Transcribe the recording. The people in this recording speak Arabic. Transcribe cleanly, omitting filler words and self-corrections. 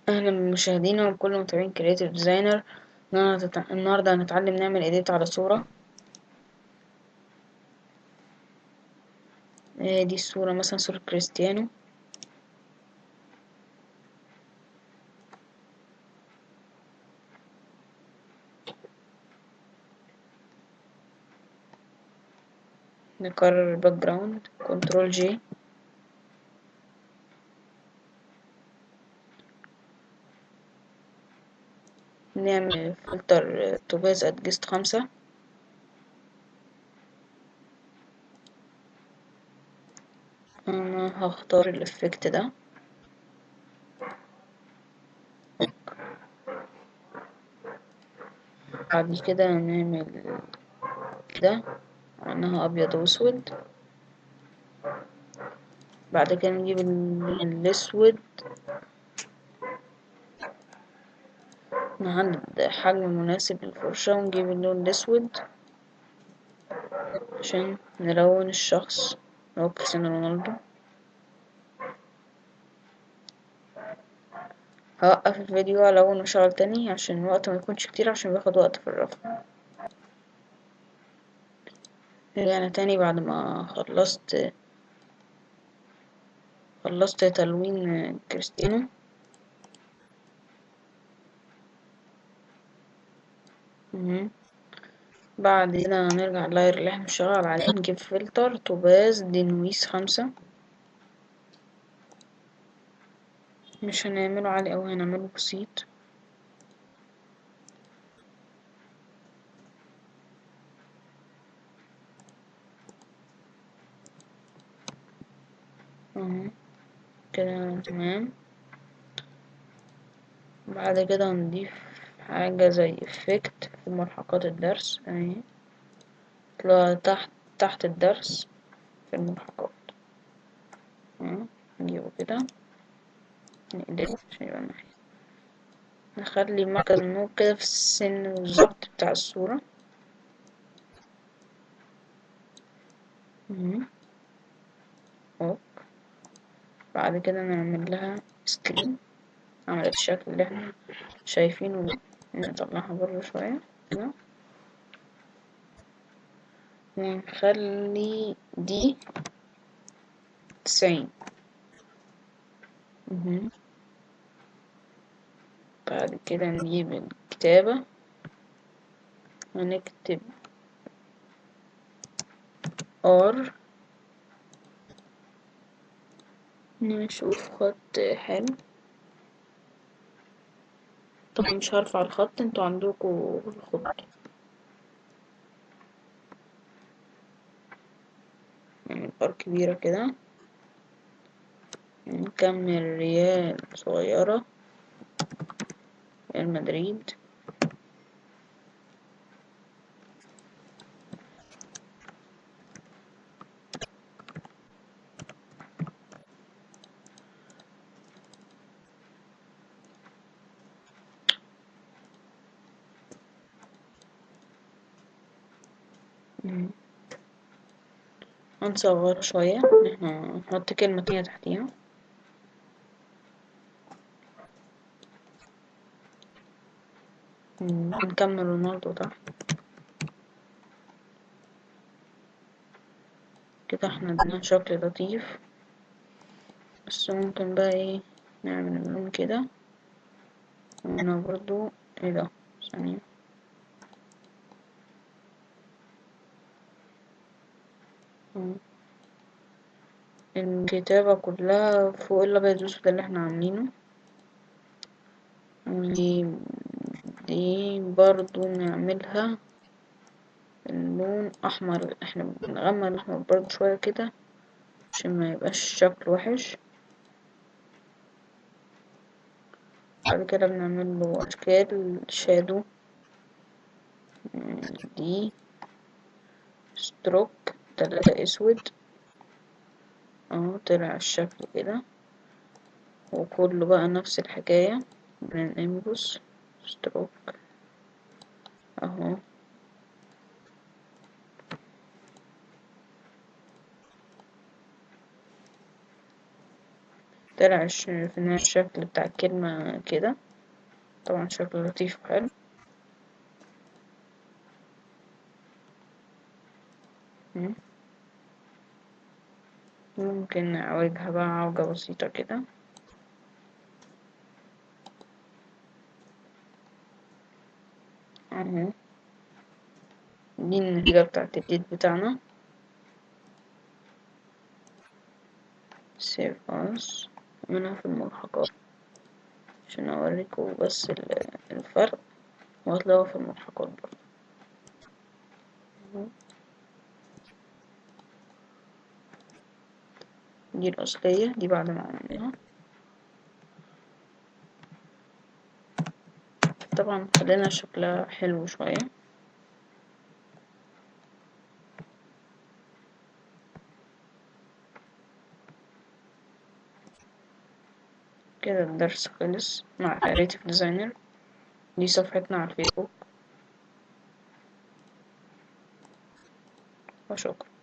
أهلا بمشاهدينا وكل متابعين كرياتيف ديزاينر. النهاردة هنتعلم نعمل إيديت على صورة. دي الصورة، مثلا صورة كريستيانو. نكرر الباك جراوند، كنترول جي. نعمل فلتر توباز أدجست 5. أنا هختار الإفكت ده. بعد كده نعمل ده عنها أبيض وأسود. بعد كده نجيب الأسود، نحدد حجم مناسب للفرشة ونجيب اللون الأسود عشان نلون الشخص اللي هو كريستيانو رونالدو. هوقف الفيديو على أول ما أشغل تاني عشان الوقت ما يكونش كتير، عشان بياخد وقت في الرفع. رجعنا تاني بعد ما خلصت تلوين كريستيانو. بعد كده هنرجع اللاير اللي احنا بنشتغل عليه، نجيب فلتر توباز دينويس 5. مش هنعمله عالي أوي، هنعمله بسيط. كده تمام. بعد كده هنضيف حاجة زي افكت في ملحقات الدرس اهي، تلاقيها تحت الدرس في الملحقات. نجيبه كده، نقلبه عشان يبقى ناحية، نخلي مركز النور كده في السن بالظبط بتاع الصورة. أهو. بعد كده نعمل لها سكرين، عملت الشكل اللي احنا شايفينه ده. نطلعها بره شوية كده، ونخلي دي 90. بعد كده نجيب الكتابة، هنكتب R. نشوف خط حلو. طبعا مش هرفع الخط، انتوا عندكوا الخط. نعمل R كبيرة كده، نكمل ريال صغيرة، ريال مدريد. هنصغر شوية، احنا نحط كلمة تانية تحتيها. نكمل رونالدو تحت كده. احنا ادينا شكل لطيف، بس ممكن بقى ايه، نعمل اللون كده. هنا برضو ايه ده، ثانية. الكتابة كلها فوق الأبيض والأسود اللي احنا عاملينه. دي برضو نعملها اللون أحمر، احنا بنغمق الأحمر برضو شوية كده عشان ما يبقاش شكل وحش. بعد كده بنعمل له أشكال شادو. دي ستروك 3 أسود اهو، طلع الشكل كده. وكله بقى نفس الحكاية، بننبس ستروك اهو. طلع في النهاية الشكل بتاع الكلمة كده. طبعا شكل لطيف وحلو. مم. ممكن أعوجها بقى عوجة بسيطة كده. اهو دي النتيجة بتاعت الإيد بتاعنا. سيف اس منها في الملحقات عشان أوريكم بس الفرق، وهتلاقوه في الملحقات برضه. أهو. دي الأصلية، دي بعد ما عملناها. طبعا خلينا شكلها حلو شوية كده. الدرس خلص مع creative designer. دي صفحتنا على الفيسبوك. وشكرا.